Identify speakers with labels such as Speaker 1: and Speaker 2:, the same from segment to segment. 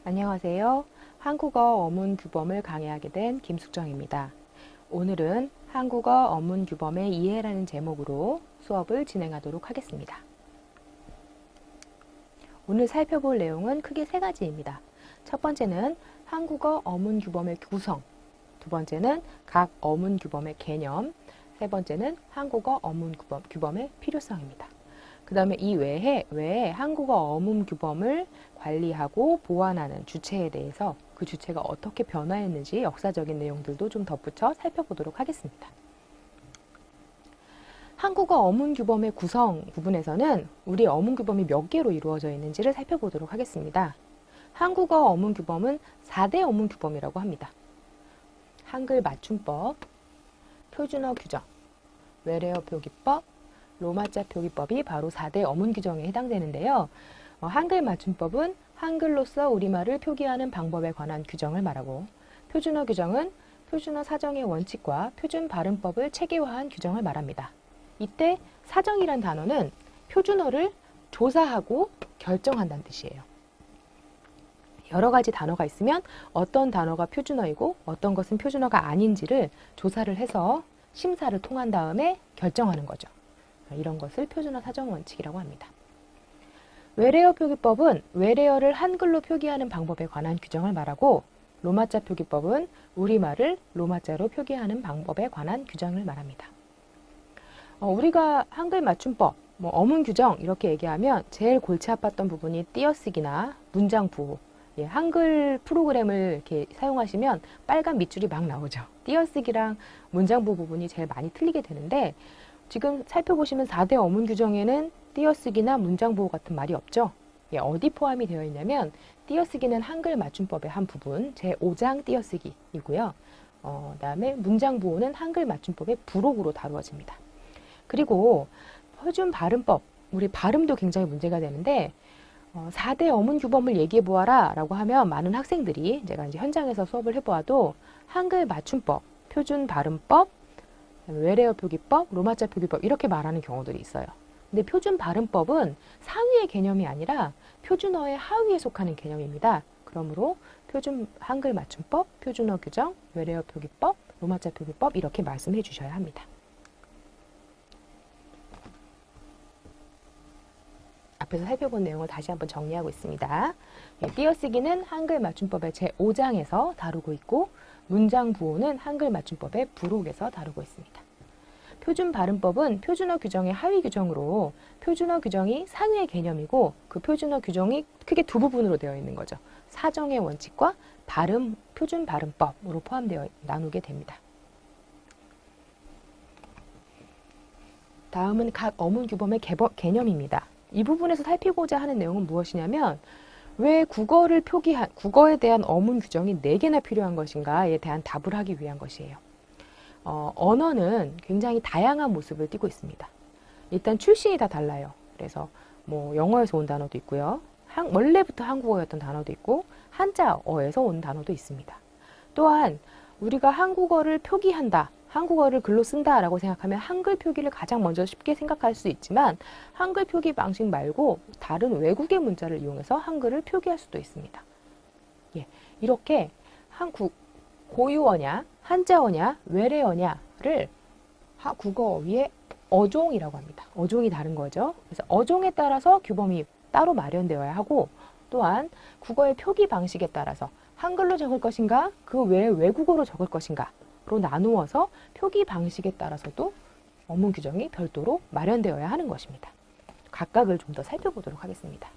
Speaker 1: 안녕하세요. 한국어 어문 규범을 강의하게 된 김숙정입니다. 오늘은 한국어 어문 규범의 이해라는 제목으로 수업을 진행하도록 하겠습니다. 오늘 살펴볼 내용은 크게 세 가지입니다. 첫 번째는 한국어 어문 규범의 구성, 두 번째는 각 어문 규범의 개념, 세 번째는 한국어 어문 규범의 필요성입니다. 그 다음에 이 외에 한국어 어문 규범을 관리하고 보완하는 주체에 대해서 그 주체가 어떻게 변화했는지 역사적인 내용들도 좀 덧붙여 살펴보도록 하겠습니다. 한국어 어문 규범의 구성 부분에서는 우리 어문 규범이 몇 개로 이루어져 있는지를 살펴보도록 하겠습니다. 한국어 어문 규범은 4대 어문 규범이라고 합니다. 한글 맞춤법, 표준어 규정, 외래어 표기법, 로마자 표기법이 바로 4대 어문 규정에 해당되는데요. 한글 맞춤법은 한글로서 우리말을 표기하는 방법에 관한 규정을 말하고, 표준어 규정은 표준어 사정의 원칙과 표준 발음법을 체계화한 규정을 말합니다. 이때 사정이란 단어는 표준어를 조사하고 결정한다는 뜻이에요. 여러 가지 단어가 있으면 어떤 단어가 표준어이고 어떤 것은 표준어가 아닌지를 조사를 해서 심사를 통한 다음에 결정하는 거죠. 이런 것을 표준어 사정 원칙이라고 합니다. 외래어 표기법은 외래어를 한글로 표기하는 방법에 관한 규정을 말하고, 로마자 표기법은 우리말을 로마자로 표기하는 방법에 관한 규정을 말합니다. 우리가 한글 맞춤법, 어문 규정 이렇게 얘기하면 제일 골치 아팠던 부분이 띄어쓰기나 문장 부호, 한글 프로그램을 이렇게 사용하시면 빨간 밑줄이 막 나오죠. 띄어쓰기랑 문장 부호 부분이 제일 많이 틀리게 되는데, 지금 살펴보시면 4대 어문 규정에는 띄어쓰기나 문장 보호 같은 말이 없죠. 어디 포함이 되어 있냐면 띄어쓰기는 한글 맞춤법의 한 부분, 제5장 띄어쓰기이고요. 그다음에 문장 보호는 한글 맞춤법의 부록으로 다루어집니다. 그리고 표준 발음법, 우리 발음도 굉장히 문제가 되는데 4대 어문 규범을 얘기해 보아라 라고 하면 많은 학생들이 제가 이제 현장에서 수업을 해보아도 한글 맞춤법, 표준 발음법, 외래어 표기법, 로마자 표기법 이렇게 말하는 경우들이 있어요. 근데 표준 발음법은 상위의 개념이 아니라 표준어의 하위에 속하는 개념입니다. 그러므로 표준 한글 맞춤법, 표준어 규정, 외래어 표기법, 로마자 표기법 이렇게 말씀해 주셔야 합니다. 앞에서 살펴본 내용을 다시 한번 정리하고 있습니다. 띄어쓰기는 한글 맞춤법의 제5장에서 다루고 있고, 문장 부호는 한글 맞춤법의 부록에서 다루고 있습니다. 표준 발음법은 표준어 규정의 하위 규정으로 표준어 규정이 상위의 개념이고, 그 표준어 규정이 크게 두 부분으로 되어 있는 거죠. 사정의 원칙과 표준 발음법으로 포함되어 나누게 됩니다. 다음은 각 어문 규범의 개념입니다. 이 부분에서 살피고자 하는 내용은 무엇이냐면, 왜 국어에 대한 어문 규정이 4개나 필요한 것인가에 대한 답을 하기 위한 것이에요. 언어는 굉장히 다양한 모습을 띠고 있습니다. 일단 출신이 다 달라요. 그래서 영어에서 온 단어도 있고요. 원래부터 한국어였던 단어도 있고, 한자어에서 온 단어도 있습니다. 또한 우리가 한국어를 표기한다, 한국어를 글로 쓴다라고 생각하면 한글 표기를 가장 먼저 쉽게 생각할 수 있지만, 한글 표기 방식 말고 다른 외국의 문자를 이용해서 한글을 표기할 수도 있습니다. 이렇게 고유어냐, 한자어냐, 외래어냐를 국어어휘의 어종이라고 합니다. 어종이 다른 거죠. 그래서 어종에 따라서 규범이 따로 마련되어야 하고, 또한 국어의 표기 방식에 따라서 한글로 적을 것인가, 그 외에 외국어로 적을 것인가로 나누어서 표기 방식에 따라서도 어문 규정이 별도로 마련되어야 하는 것입니다. 각각을 좀 더 살펴보도록 하겠습니다.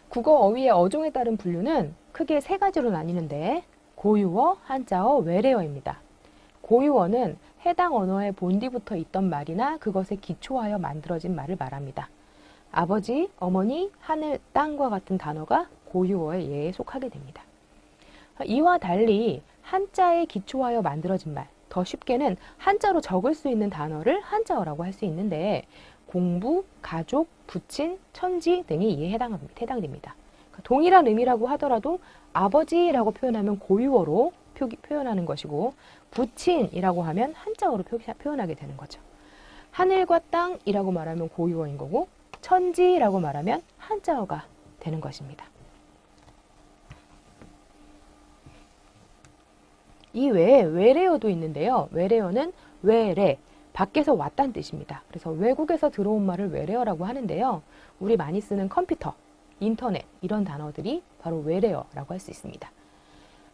Speaker 1: 국어 어휘의 어종에 따른 분류는 크게 3가지로 나뉘는데, 고유어, 한자어, 외래어입니다. 고유어는 해당 언어의 본디부터 있던 말이나 그것에 기초하여 만들어진 말을 말합니다. 아버지, 어머니, 하늘, 땅과 같은 단어가 고유어의 예에 속하게 됩니다. 이와 달리 한자에 기초하여 만들어진 말, 더 쉽게는 한자로 적을 수 있는 단어를 한자어라고 할 수 있는데, 공부, 가족, 부친, 천지 등이 이에 해당됩니다. 동일한 의미라고 하더라도 아버지라고 표현하면 고유어로 표현하는 것이고, 부친이라고 하면 한자어로 표현하게 되는 거죠. 하늘과 땅이라고 말하면 고유어인 거고, 천지라고 말하면 한자어가 되는 것입니다. 이 외에 외래어도 있는데요. 외래어는 외래, 밖에서 왔다는 뜻입니다. 그래서 외국에서 들어온 말을 외래어라고 하는데요. 우리 많이 쓰는 컴퓨터, 인터넷 이런 단어들이 바로 외래어라고 할 수 있습니다.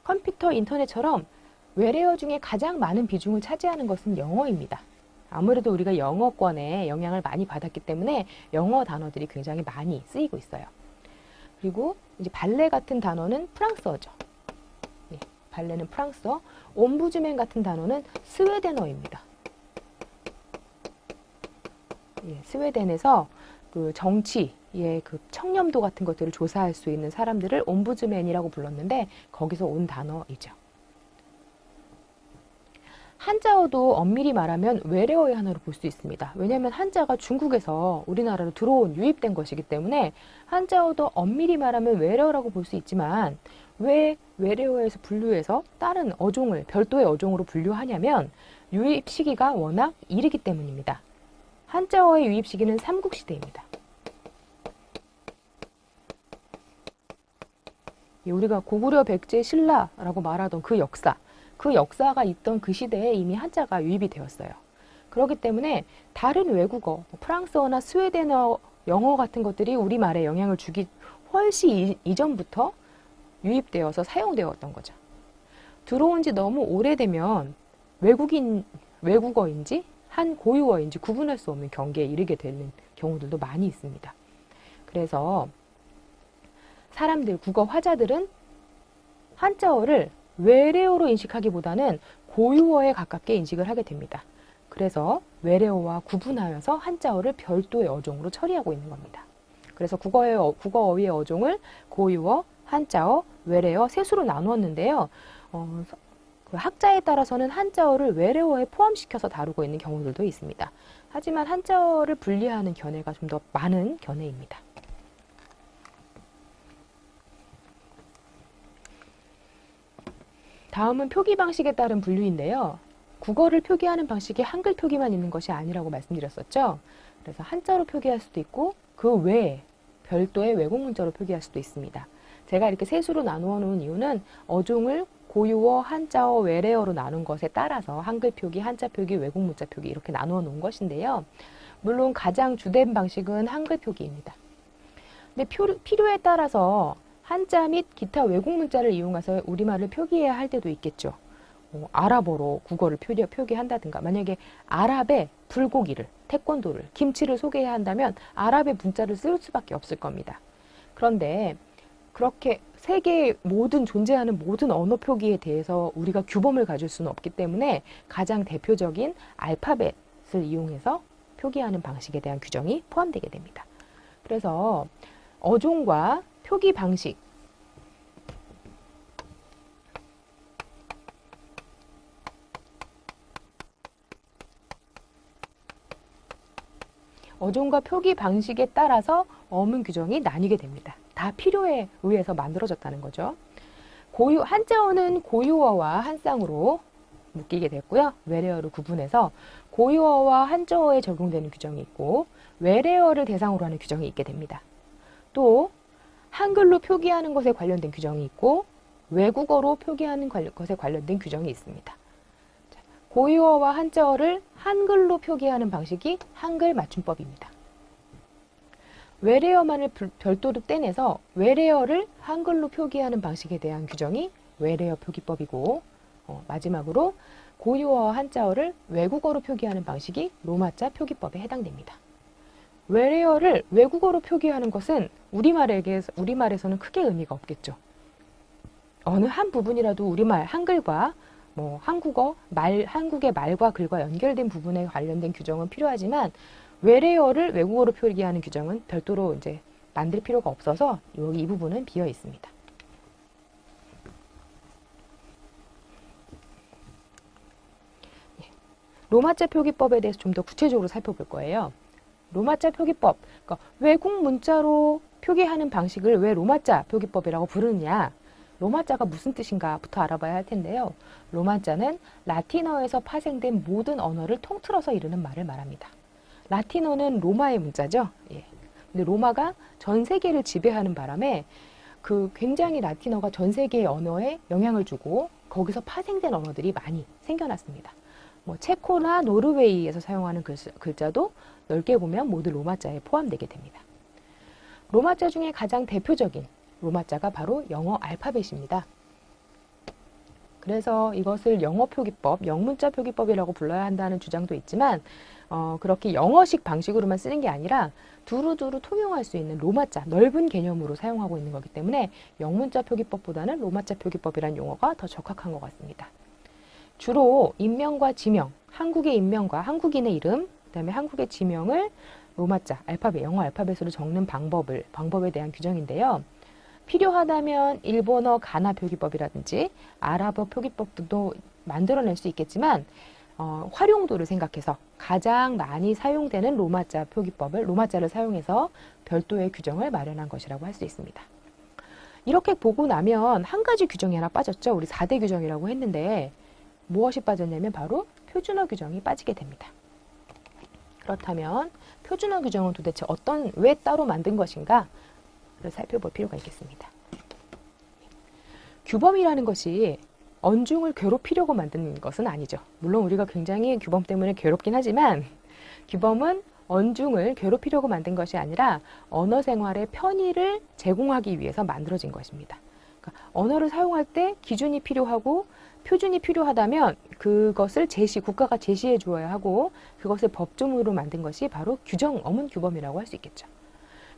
Speaker 1: 컴퓨터, 인터넷처럼 외래어 중에 가장 많은 비중을 차지하는 것은 영어입니다. 아무래도 우리가 영어권에 영향을 많이 받았기 때문에 영어 단어들이 굉장히 많이 쓰이고 있어요. 그리고 이제 발레 같은 단어는 프랑스어죠. 예, 발레는 프랑스어, 옴부즈맨 같은 단어는 스웨덴어입니다. 예, 스웨덴에서 그 정치의 그 청렴도 같은 것들을 조사할 수 있는 사람들을 옴부즈맨이라고 불렀는데 거기서 온 단어이죠. 한자어도 엄밀히 말하면 외래어의 하나로 볼 수 있습니다. 왜냐하면 한자가 중국에서 우리나라로 들어온 유입된 것이기 때문에 한자어도 엄밀히 말하면 외래어라고 볼 수 있지만 왜 외래어에서 분류해서 다른 어종을 별도의 어종으로 분류하냐면 유입 시기가 워낙 이르기 때문입니다. 한자어의 유입 시기는 삼국시대입니다. 우리가 고구려, 백제, 신라라고 말하던 그 역사가 있던 그 시대에 이미 한자가 유입이 되었어요. 그렇기 때문에 다른 외국어, 프랑스어나 스웨덴어, 영어 같은 것들이 우리말에 영향을 주기 훨씬 이전부터 유입되어서 사용되었던 거죠. 들어온 지 너무 오래되면 외국어인지 한 고유어인지 구분할 수 없는 경계에 이르게 되는 경우들도 많이 있습니다. 그래서 사람들, 국어 화자들은 한자어를 외래어로 인식하기보다는 고유어에 가깝게 인식을 하게 됩니다. 그래서 외래어와 구분하여서 한자어를 별도의 어종으로 처리하고 있는 겁니다. 그래서 국어어휘의 어종을 고유어, 한자어, 외래어 세 수로 나누었는데요. 그 학자에 따라서는 한자어를 외래어에 포함시켜서 다루고 있는 경우들도 있습니다. 하지만 한자어를 분리하는 견해가 좀 더 많은 견해입니다. 다음은 표기 방식에 따른 분류인데요. 국어를 표기하는 방식이 한글 표기만 있는 것이 아니라고 말씀드렸었죠. 그래서 한자로 표기할 수도 있고 그 외에 별도의 외국 문자로 표기할 수도 있습니다. 제가 이렇게 세 수로 나누어 놓은 이유는 어종을 고유어, 한자어, 외래어로 나눈 것에 따라서 한글 표기, 한자 표기, 외국 문자 표기 이렇게 나누어 놓은 것인데요. 물론 가장 주된 방식은 한글 표기입니다. 근데 필요에 따라서 한자 및 기타 외국 문자를 이용해서 우리말을 표기해야 할 때도 있겠죠. 아랍어로 국어를 표기한다든가 만약에 아랍의 불고기를, 태권도를, 김치를 소개해야 한다면 아랍의 문자를 쓸 수밖에 없을 겁니다. 그런데 그렇게 세계에 존재하는 모든 언어 표기에 대해서 우리가 규범을 가질 수는 없기 때문에 가장 대표적인 알파벳을 이용해서 표기하는 방식에 대한 규정이 포함되게 됩니다. 그래서 어종과 표기 방식, 어종과 표기 방식에 따라서 어문 규정이 나뉘게 됩니다. 다 필요에 의해서 만들어졌다는 거죠. 한자어는 고유어와 한쌍으로 묶이게 됐고요. 외래어를 구분해서 고유어와 한자어에 적용되는 규정이 있고 외래어를 대상으로 하는 규정이 있게 됩니다. 또 한글로 표기하는 것에 관련된 규정이 있고 외국어로 표기하는 것에 관련된 규정이 있습니다. 고유어와 한자어를 한글로 표기하는 방식이 한글 맞춤법입니다. 외래어만을 별도로 떼내서 외래어를 한글로 표기하는 방식에 대한 규정이 외래어 표기법이고 마지막으로 고유어와 한자어를 외국어로 표기하는 방식이 로마자 표기법에 해당됩니다. 외래어를 외국어로 표기하는 것은 우리말에서는 크게 의미가 없겠죠. 어느 한 부분이라도 우리말, 한글과 한국의 말과 글과 연결된 부분에 관련된 규정은 필요하지만 외래어를 외국어로 표기하는 규정은 별도로 이제 만들 필요가 없어서 이 부분은 비어 있습니다. 로마자 표기법에 대해서 좀 더 구체적으로 살펴볼 거예요. 로마자 표기법, 그러니까 외국 문자로 표기하는 방식을 왜 로마자 표기법이라고 부르느냐, 로마자가 무슨 뜻인가부터 알아봐야 할 텐데요. 로마자는 라틴어에서 파생된 모든 언어를 통틀어서 이루는 말을 말합니다. 라틴어는 로마의 문자죠. 예. 근데 로마가 전 세계를 지배하는 바람에 그 굉장히 라틴어가 전 세계의 언어에 영향을 주고 거기서 파생된 언어들이 많이 생겨났습니다. 뭐 체코나 노르웨이에서 사용하는 글자도 넓게 보면 모두 로마자에 포함되게 됩니다. 로마자 중에 가장 대표적인 로마자가 바로 영어 알파벳입니다. 그래서 이것을 영어 표기법, 영문자 표기법이라고 불러야 한다는 주장도 있지만 그렇게 영어식 방식으로만 쓰는 게 아니라 두루두루 통용할 수 있는 로마자, 넓은 개념으로 사용하고 있는 거기 때문에 영문자 표기법보다는 로마자 표기법이라는 용어가 더 적합한 것 같습니다. 주로 인명과 지명, 한국의 인명과 한국인의 이름, 그다음에 한국의 지명을 로마자, 알파벳, 영어 알파벳으로 적는 방법에 대한 규정인데요. 필요하다면 일본어 가나 표기법이라든지 아랍어 표기법도 만들어낼 수 있겠지만 활용도를 생각해서 가장 많이 사용되는 로마자 표기법을 로마자를 사용해서 별도의 규정을 마련한 것이라고 할 수 있습니다. 이렇게 보고 나면 한 가지 규정이 하나 빠졌죠. 우리 4대 규정이라고 했는데 무엇이 빠졌냐면 바로 표준어 규정이 빠지게 됩니다. 그렇다면 표준어 규정은 도대체 왜 따로 만든 것인가를 살펴볼 필요가 있겠습니다. 규범이라는 것이 언중을 괴롭히려고 만든 것은 아니죠. 물론 우리가 굉장히 규범 때문에 괴롭긴 하지만 규범은 언중을 괴롭히려고 만든 것이 아니라 언어 생활의 편의를 제공하기 위해서 만들어진 것입니다. 그러니까 언어를 사용할 때 기준이 필요하고 표준이 필요하다면 그것을 국가가 제시해 주어야 하고 그것을 법조문으로 만든 것이 바로 어문 규범이라고 할 수 있겠죠.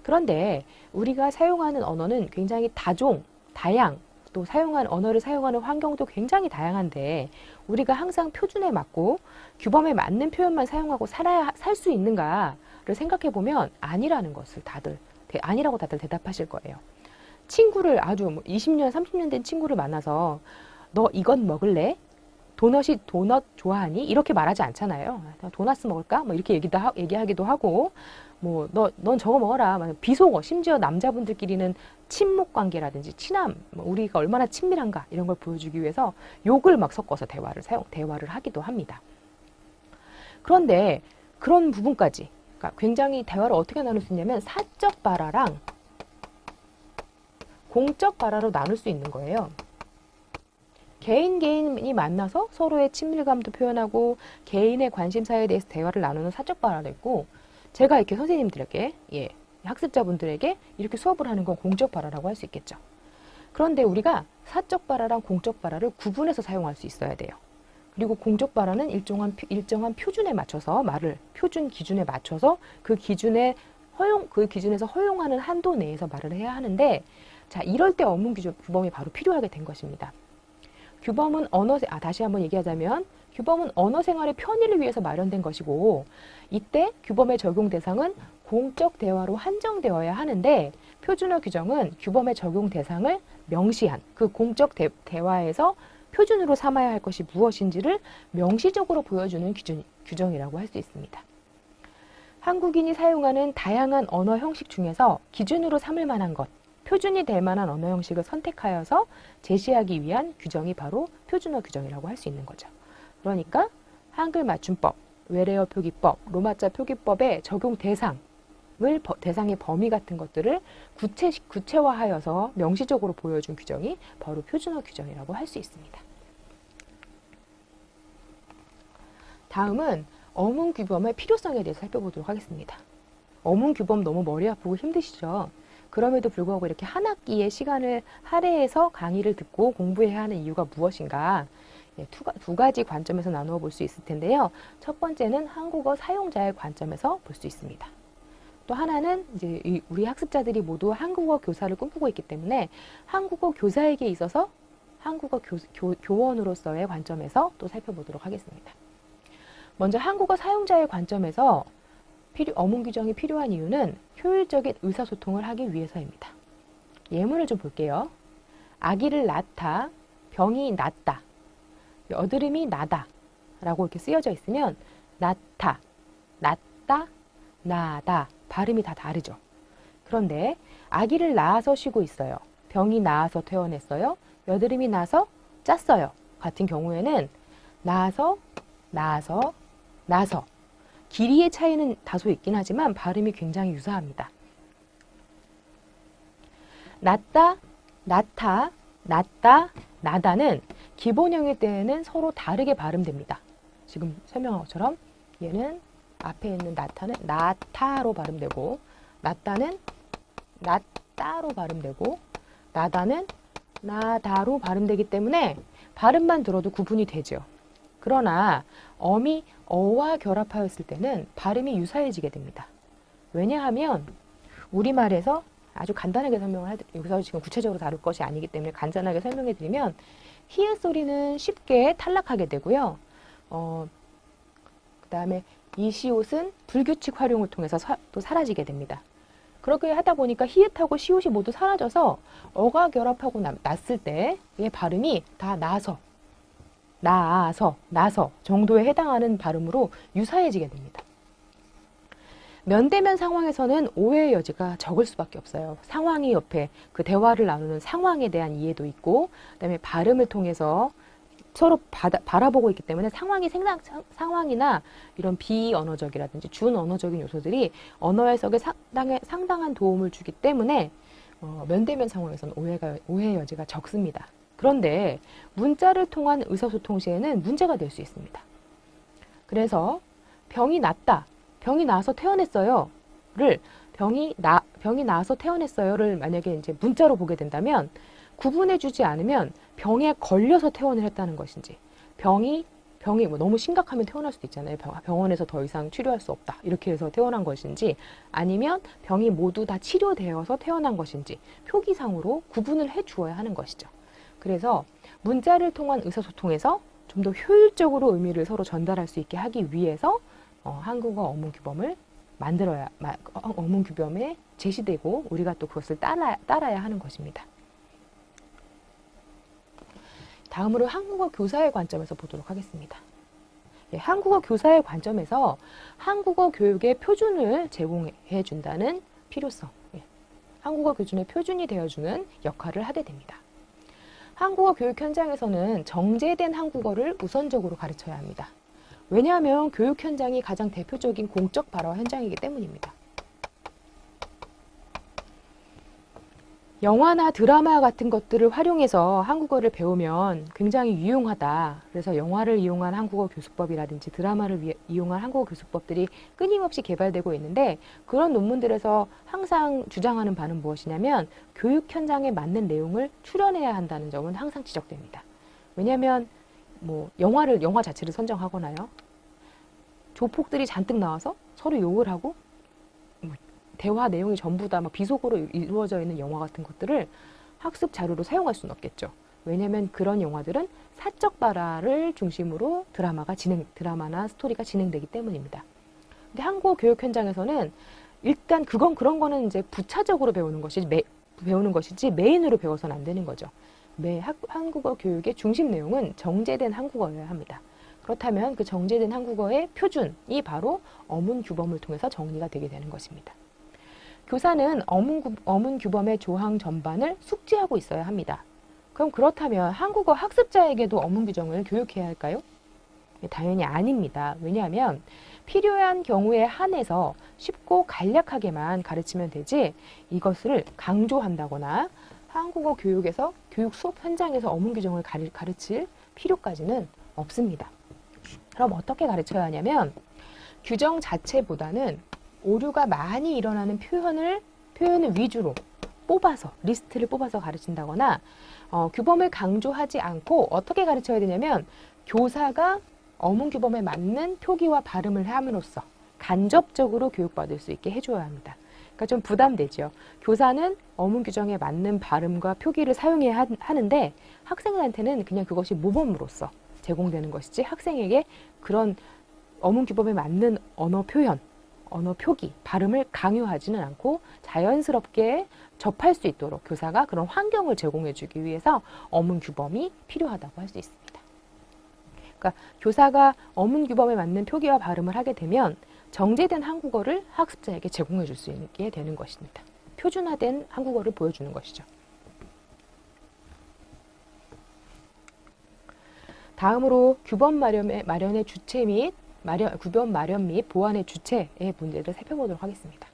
Speaker 1: 그런데 우리가 사용하는 언어는 굉장히 다양, 또 언어를 사용하는 환경도 굉장히 다양한데 우리가 항상 표준에 맞고 규범에 맞는 표현만 사용하고 살 수 있는가를 생각해 보면 아니라고 다들 대답하실 거예요. 친구를 아주 20년, 30년 된 친구를 만나서 너 이것 먹을래? 도넛 좋아하니? 이렇게 말하지 않잖아요. 도넛 먹을까? 뭐 이렇게 얘기하기도 하고, 넌 저거 먹어라. 비속어, 심지어 남자분들끼리는 친목 관계라든지 친함, 우리가 얼마나 친밀한가 이런 걸 보여주기 위해서 욕을 막 섞어서 대화를 하기도 합니다. 그런데 그런 부분까지, 그러니까 굉장히 대화를 어떻게 나눌 수 있냐면 사적 발화랑 공적 발화로 나눌 수 있는 거예요. 개인이 만나서 서로의 친밀감도 표현하고 개인의 관심사에 대해서 대화를 나누는 사적 발화도 있고 제가 이렇게 선생님들에게 학습자분들에게 이렇게 수업을 하는 건 공적 발화라고 할 수 있겠죠. 그런데 우리가 사적 발화랑 공적 발화를 구분해서 사용할 수 있어야 돼요. 그리고 공적 발화는 일정한 표준에 맞춰서 표준 기준에 맞춰서 그 기준에서 허용하는 한도 내에서 말을 해야 하는데 자, 이럴 때 어문 규범이 바로 필요하게 된 것입니다. 규범은 다시 한번 얘기하자면 규범은 언어 생활의 편의를 위해서 마련된 것이고 이때 규범의 적용 대상은 공적 대화로 한정되어야 하는데 표준어 규정은 규범의 적용 대상을 명시한 그 공적 대화에서 표준으로 삼아야 할 것이 무엇인지를 명시적으로 보여주는 규정이라고 할 수 있습니다. 한국인이 사용하는 다양한 언어 형식 중에서 기준으로 삼을 만한 것, 표준이 될 만한 언어 형식을 선택하여서 제시하기 위한 규정이 바로 표준어 규정이라고 할 수 있는 거죠. 그러니까 한글 맞춤법, 외래어 표기법, 로마자 표기법의 적용 대상의 범위 같은 것들을 구체화하여서 명시적으로 보여준 규정이 바로 표준어 규정이라고 할 수 있습니다. 다음은 어문 규범의 필요성에 대해서 살펴보도록 하겠습니다. 어문 규범 너무 머리 아프고 힘드시죠? 그럼에도 불구하고 이렇게 한 학기의 시간을 할애해서 강의를 듣고 공부해야 하는 이유가 무엇인가? 두 가지 관점에서 나누어 볼 수 있을 텐데요. 첫 번째는 한국어 사용자의 관점에서 볼 수 있습니다. 또 하나는 이제 우리 학습자들이 모두 한국어 교사를 꿈꾸고 있기 때문에 한국어 교사에게 있어서 한국어 교원으로서의 관점에서 또 살펴보도록 하겠습니다. 먼저 한국어 사용자의 관점에서 어문 규정이 필요한 이유는 효율적인 의사소통을 하기 위해서입니다. 예문을 좀 볼게요. 아기를 낳다, 병이 낫다, 여드름이 나다 라고 이렇게 쓰여져 있으면 낫다, 낫다, 나다 발음이 다 다르죠. 그런데 아기를 낳아서 쉬고 있어요. 병이 나아서 퇴원했어요. 여드름이 나서 짰어요. 같은 경우에는 나아서, 나아서, 나서 길이의 차이는 다소 있긴 하지만 발음이 굉장히 유사합니다. 낮다, 낮다, 낮다, 나다는 기본형일 때에는 서로 다르게 발음됩니다. 지금 설명한 것처럼 얘는 앞에 있는 나타는 나타로 발음되고, 낮다는 낮다로 발음되고, 나다는 나다로 발음되기 때문에 발음만 들어도 구분이 되죠. 그러나 어미 어와 결합하였을 때는 발음이 유사해지게 됩니다. 왜냐하면 우리말에서 아주 간단하게 설명을 여기서 지금 구체적으로 다룰 것이 아니기 때문에 간단하게 설명해 드리면 히읗 소리는 쉽게 탈락하게 되고요. 그 다음에 이 시옷은 불규칙 활용을 통해서 또 사라지게 됩니다. 그렇게 하다 보니까 히읗하고 시옷이 모두 사라져서 어가 결합하고 났을 때의 발음이 다 나서 정도에 해당하는 발음으로 유사해지게 됩니다. 면대면 상황에서는 오해의 여지가 적을 수밖에 없어요. 상황이 옆에 그 대화를 나누는 상황에 대한 이해도 있고, 그다음에 발음을 통해서 서로 바라보고 있기 때문에 상황이나 이런 비언어적이라든지 준언어적인 요소들이 언어 해석에 상당한 도움을 주기 때문에 면대면 상황에서는 오해의 여지가 적습니다. 그런데 문자를 통한 의사소통 시에는 문제가 될 수 있습니다. 그래서 병이 낫다, 병이 나서 퇴원했어요를 병이 나서 퇴원했어요를 만약에 이제 문자로 보게 된다면 구분해주지 않으면 병에 걸려서 퇴원을 했다는 것인지, 병이 뭐 너무 심각하면 퇴원할 수도 있잖아요. 병원에서 더 이상 치료할 수 없다 이렇게 해서 퇴원한 것인지, 아니면 병이 모두 다 치료되어서 퇴원한 것인지 표기상으로 구분을 해주어야 하는 것이죠. 그래서 문자를 통한 의사소통에서 좀 더 효율적으로 의미를 서로 전달할 수 있게 하기 위해서 한국어 어문규범을 어문규범에 제시되고 우리가 또 그것을 따라야 하는 것입니다. 다음으로 한국어 교사의 관점에서 보도록 하겠습니다. 한국어 교사의 관점에서 한국어 교육의 표준을 제공해 준다는 필요성, 한국어 교준의 표준이 되어주는 역할을 하게 됩니다. 한국어 교육 현장에서는 정제된 한국어를 우선적으로 가르쳐야 합니다. 왜냐하면 교육 현장이 가장 대표적인 공적 발화 현장이기 때문입니다. 영화나 드라마 같은 것들을 활용해서 한국어를 배우면 굉장히 유용하다. 그래서 영화를 이용한 한국어 교수법이라든지 드라마를 이용한 한국어 교수법들이 끊임없이 개발되고 있는데, 그런 논문들에서 항상 주장하는 바는 무엇이냐면 교육 현장에 맞는 내용을 출연해야 한다는 점은 항상 지적됩니다. 왜냐하면 영화 자체를 선정하거나요, 조폭들이 잔뜩 나와서 서로 욕을 하고 대화 내용이 전부 다 비속어로 이루어져 있는 영화 같은 것들을 학습 자료로 사용할 수는 없겠죠. 왜냐하면 그런 영화들은 사적 발화를 중심으로 드라마나 스토리가 진행되기 때문입니다. 근데 한국어 교육 현장에서는 일단 그런 거는 이제 부차적으로 배우는 것이지 메인으로 배워서는 안 되는 거죠. 한국어 교육의 중심 내용은 정제된 한국어여야 합니다. 그렇다면 그 정제된 한국어의 표준이 바로 어문규범을 통해서 정리가 되게 되는 것입니다. 교사는 어문규범의 조항 전반을 숙지하고 있어야 합니다. 그럼 그렇다면 한국어 학습자에게도 어문규정을 교육해야 할까요? 당연히 아닙니다. 왜냐하면 필요한 경우에 한해서 쉽고 간략하게만 가르치면 되지, 이것을 강조한다거나 한국어 교육에서 교육 수업 현장에서 어문규정을 가르칠 필요까지는 없습니다. 그럼 어떻게 가르쳐야 하냐면, 규정 자체보다는 오류가 많이 일어나는 표현을 위주로 리스트를 뽑아서 가르친다거나, 규범을 강조하지 않고 어떻게 가르쳐야 되냐면, 교사가 어문규범에 맞는 표기와 발음을 함으로써 간접적으로 교육받을 수 있게 해줘야 합니다. 그러니까 좀 부담되죠. 교사는 어문규정에 맞는 발음과 표기를 사용해야 하는데, 학생들한테는 그냥 그것이 모범으로서 제공되는 것이지, 학생에게 그런 어문규범에 맞는 언어 표현, 언어 표기, 발음을 강요하지는 않고 자연스럽게 접할 수 있도록 교사가 그런 환경을 제공해 주기 위해서 어문규범이 필요하다고 할 수 있습니다. 그러니까 교사가 어문규범에 맞는 표기와 발음을 하게 되면 정제된 한국어를 학습자에게 제공해 줄 수 있게 되는 것입니다. 표준화된 한국어를 보여주는 것이죠. 다음으로 규범 마련의 주체 및 규범 마련 및 보완의 주체의 문제를 살펴보도록 하겠습니다.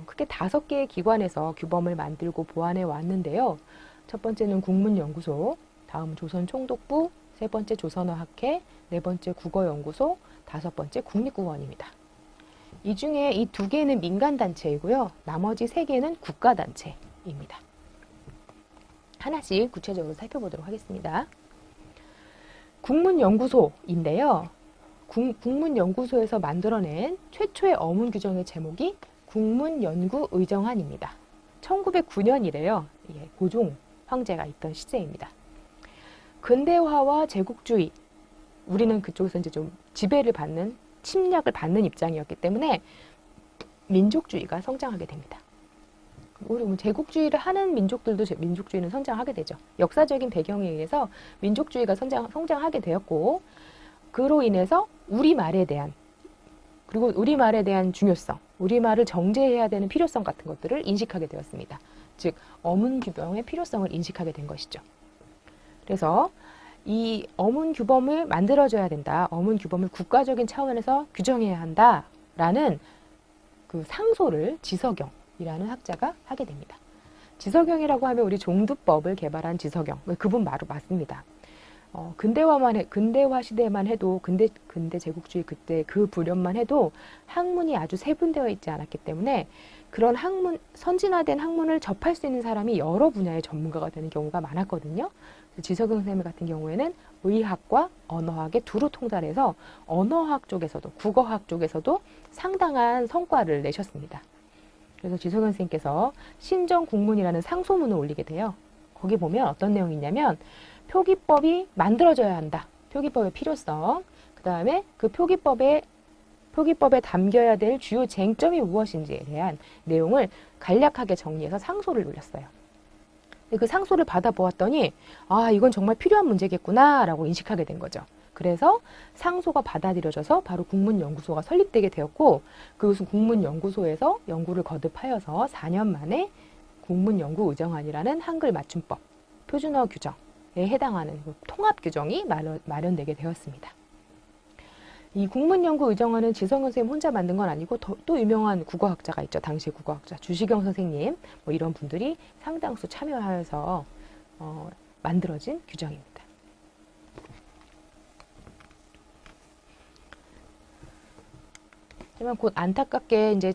Speaker 1: 크게 5개의 기관에서 규범을 만들고 보완해 왔는데요. 첫 번째는 국문연구소, 다음 조선총독부, 세 번째 조선어학회, 네 번째 국어연구소, 5번째 국립국어원입니다. 이 중에 이 2개는 민간단체이고요. 나머지 3개는 국가단체입니다. 하나씩 구체적으로 살펴보도록 하겠습니다. 국문연구소인데요. 국문연구소에서 만들어낸 최초의 어문 규정의 제목이 국문연구의정안입니다. 1909년이래요. 예, 고종 황제가 있던 시제입니다. 근대화와 제국주의, 우리는 그쪽에서 이제 좀 지배를 받는, 침략을 받는 입장이었기 때문에 민족주의가 성장하게 됩니다. 우리 제국주의를 하는 민족들도 민족주의는 성장하게 되죠. 역사적인 배경에 의해서 민족주의가 성장하게 되었고, 그로 인해서 우리말에 대한, 그리고 우리말에 대한 중요성, 우리말을 정제해야 되는 필요성 같은 것들을 인식하게 되었습니다. 즉, 어문 규범의 필요성을 인식하게 된 것이죠. 그래서 이 어문 규범을 만들어줘야 된다. 어문 규범을 국가적인 차원에서 규정해야 한다라는 그 상소를 지석영이라는 학자가 하게 됩니다. 지석영이라고 하면 우리 종두법을 개발한 지석영, 그분 바로 맞습니다. 근대화 시대만 해도, 근대 제국주의 그때 그 불현만 해도 학문이 아주 세분되어 있지 않았기 때문에 그런 선진화된 학문을 접할 수 있는 사람이 여러 분야의 전문가가 되는 경우가 많았거든요. 지석영 선생님 같은 경우에는 의학과 언어학의 두루 통달해서 언어학 쪽에서도, 국어학 쪽에서도 상당한 성과를 내셨습니다. 그래서 지석영 선생님께서 신정국문이라는 상소문을 올리게 돼요. 거기 보면 어떤 내용이 있냐면, 표기법이 만들어져야 한다. 표기법의 필요성. 그 다음에 그 표기법에 담겨야 될 주요 쟁점이 무엇인지에 대한 내용을 간략하게 정리해서 상소를 올렸어요. 그 상소를 받아보았더니, 아, 이건 정말 필요한 문제겠구나 라고 인식하게 된 거죠. 그래서 상소가 받아들여져서 바로 국문연구소가 설립되게 되었고, 그것은 국문연구소에서 연구를 거듭하여서 4년 만에 국문연구의정안이라는 한글 맞춤법, 표준어 규정에 해당하는 통합 규정이 마련되게 되었습니다. 이 국문연구의정안은 지석영 선생님 혼자 만든 건 아니고 또 유명한 국어학자가 있죠. 당시 국어학자 주시경 선생님, 뭐 이런 분들이 상당수 참여하여서 만들어진 규정입니다. 하지만 곧 안타깝게 이제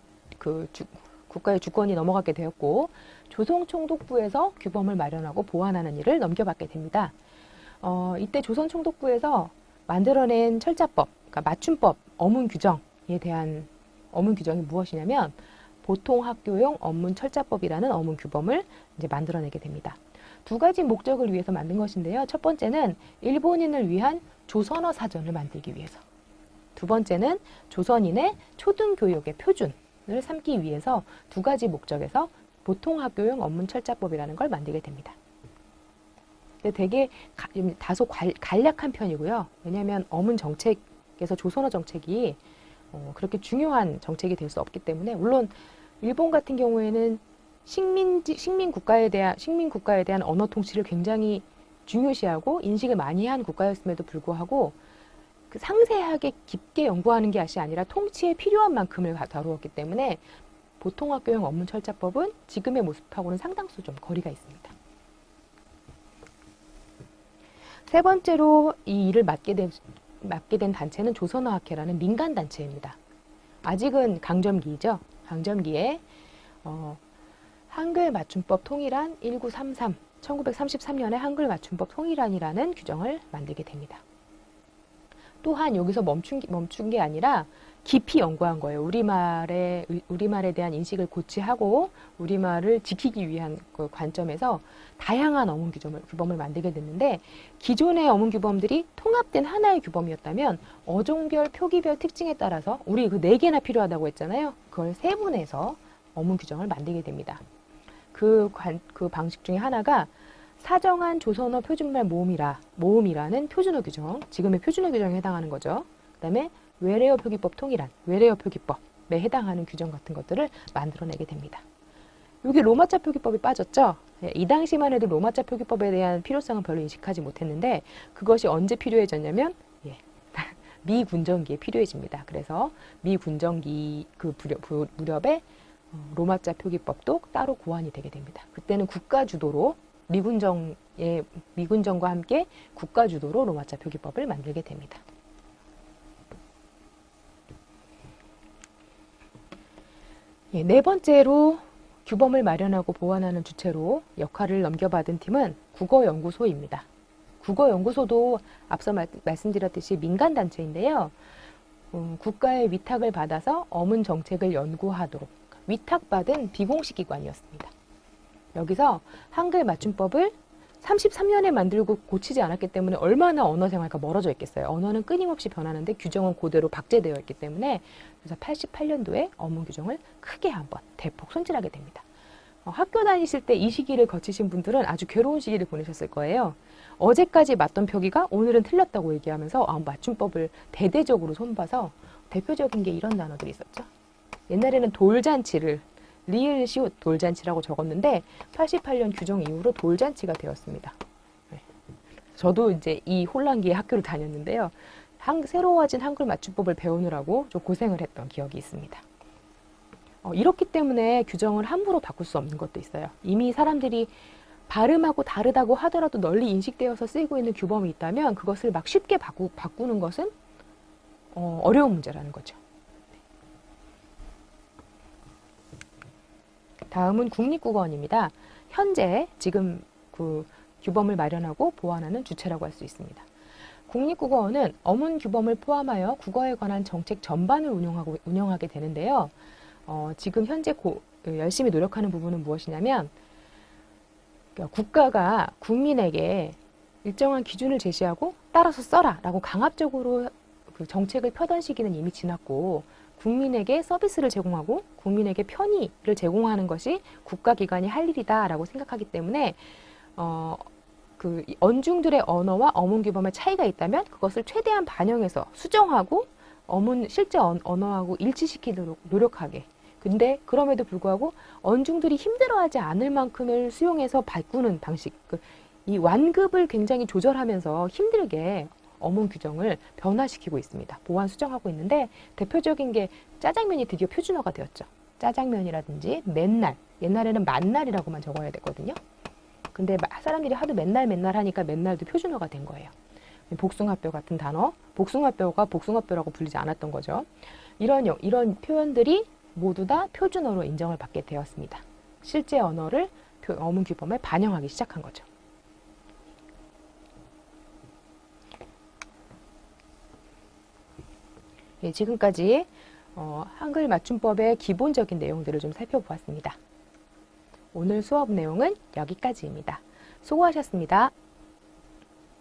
Speaker 1: 국가의 주권이 넘어가게 되었고, 조선총독부에서 규범을 마련하고 보완하는 일을 넘겨받게 됩니다. 이때 조선총독부에서 만들어낸 철자법, 그러니까 맞춤법 어문 규정에 대한 어문 규정이 무엇이냐면, 보통학교용 어문 철자법이라는 어문 규범을 이제 만들어내게 됩니다. 2가지 목적을 위해서 만든 것인데요. 첫 번째는 일본인을 위한 조선어 사전을 만들기 위해서, 두 번째는 조선인의 초등교육의 표준을 삼기 위해서 2가지 목적에서 보통학교용 어문 철자법이라는 걸 만들게 됩니다. 되게 다소 간략한 편이고요. 왜냐하면 어문 정책에서 조선어 정책이 그렇게 중요한 정책이 될 수 없기 때문에, 물론 일본 같은 경우에는 식민 국가에 대한 언어 통치를 굉장히 중요시하고 인식을 많이 한 국가였음에도 불구하고 그 상세하게 깊게 연구하는 것이 아니라 통치에 필요한 만큼을 다루었기 때문에 보통학교용 어문 철자법은 지금의 모습하고는 상당수 좀 거리가 있습니다. 세 번째로 이 일을 맡게 된 단체는 조선어학회라는 민간단체입니다. 아직은 강점기이죠. 강점기에 한글 맞춤법 통일안 1933, 1933년에 한글 맞춤법 통일안이라는 규정을 만들게 됩니다. 또한 여기서 멈춘 게 아니라 깊이 연구한 거예요. 우리말에 대한 인식을 고취하고 우리말을 지키기 위한 그 관점에서 다양한 어문 규범을 만들게 됐는데, 기존의 어문 규범들이 통합된 하나의 규범이었다면 어종별, 표기별 특징에 따라서 우리 그 4개나 필요하다고 했잖아요. 그걸 세분해서 어문 규정을 만들게 됩니다. 그 방식 중에 하나가 사정한 조선어 표준말 모음이라는 표준어 규정, 지금의 표준어 규정에 해당하는 거죠. 그 다음에 외래어 표기법 통일안, 외래어 표기법에 해당하는 규정 같은 것들을 만들어내게 됩니다. 여기 로마자 표기법이 빠졌죠. 이 당시만 해도 로마자 표기법에 대한 필요성은 별로 인식하지 못했는데, 그것이 언제 필요해졌냐면 미군정기에 필요해집니다. 그래서 미군정기 그 무렵에 로마자 표기법도 따로 고안이 되게 됩니다. 그때는 국가 주도로 미군정과 함께 국가 주도로 로마자 표기법을 만들게 됩니다. 네 번째로 규범을 마련하고 보완하는 주체로 역할을 넘겨받은 팀은 국어연구소입니다. 국어연구소도 앞서 말씀드렸듯이 민간단체인데요. 국가의 위탁을 받아서 어문 정책을 연구하도록 위탁받은 비공식 기관이었습니다. 여기서 한글 맞춤법을 33년에 만들고 고치지 않았기 때문에 얼마나 언어 생활과 멀어져 있겠어요. 언어는 끊임없이 변하는데 규정은 그대로 박제되어 있기 때문에 그래서 88년도에 어문 규정을 크게 한번 대폭 손질하게 됩니다. 학교 다니실 때 이 시기를 거치신 분들은 아주 괴로운 시기를 보내셨을 거예요. 어제까지 맞던 표기가 오늘은 틀렸다고 얘기하면서 맞춤법을 대대적으로 손봐서 대표적인 게 이런 단어들이 있었죠. 옛날에는 돌잔치를 리을 시옷 돌잔치라고 적었는데 88년 규정 이후로 돌잔치가 되었습니다. 네. 저도 이제 이 혼란기에 학교를 다녔는데요. 새로워진 한글 맞춤법을 배우느라고 좀 고생을 했던 기억이 있습니다. 이렇기 때문에 규정을 함부로 바꿀 수 없는 것도 있어요. 이미 사람들이 발음하고 다르다고 하더라도 널리 인식되어서 쓰이고 있는 규범이 있다면 그것을 막 쉽게 바꾸는 것은 어려운 문제라는 거죠. 다음은 국립국어원입니다. 현재 지금 그 규범을 마련하고 보완하는 주체라고 할 수 있습니다. 국립국어원은 어문 규범을 포함하여 국어에 관한 정책 전반을 운영하게 되는데요. 지금 현재 열심히 노력하는 부분은 무엇이냐면 국가가 국민에게 일정한 기준을 제시하고 따라서 써라 라고 강압적으로 그 정책을 펴던 시기는 이미 지났고 국민에게 서비스를 제공하고 국민에게 편의를 제공하는 것이 국가기관이 할 일이다라고 생각하기 때문에 그 언중들의 언어와 어문 규범의 차이가 있다면 그것을 최대한 반영해서 수정하고 실제 언어하고 일치시키도록 노력하게. 근데 그럼에도 불구하고 언중들이 힘들어하지 않을 만큼을 수용해서 바꾸는 방식, 이 완급을 굉장히 조절하면서 힘들게 어문 규정을 변화시키고 있습니다. 보완 수정하고 있는데 대표적인 게 짜장면이 드디어 표준어가 되었죠. 짜장면이라든지 맨날, 옛날에는 만날이라고만 적어야 됐거든요. 근데 사람들이 하도 맨날 하니까 맨날도 표준어가 된 거예요. 복숭아뼈 같은 단어, 복숭아뼈가 복숭아뼈라고 불리지 않았던 거죠. 이런 표현들이 모두 다 표준어로 인정을 받게 되었습니다. 실제 언어를 어문 규범에 반영하기 시작한 거죠. 예, 지금까지 한글 맞춤법의 기본적인 내용들을 좀 살펴보았습니다. 오늘 수업 내용은 여기까지입니다. 수고하셨습니다.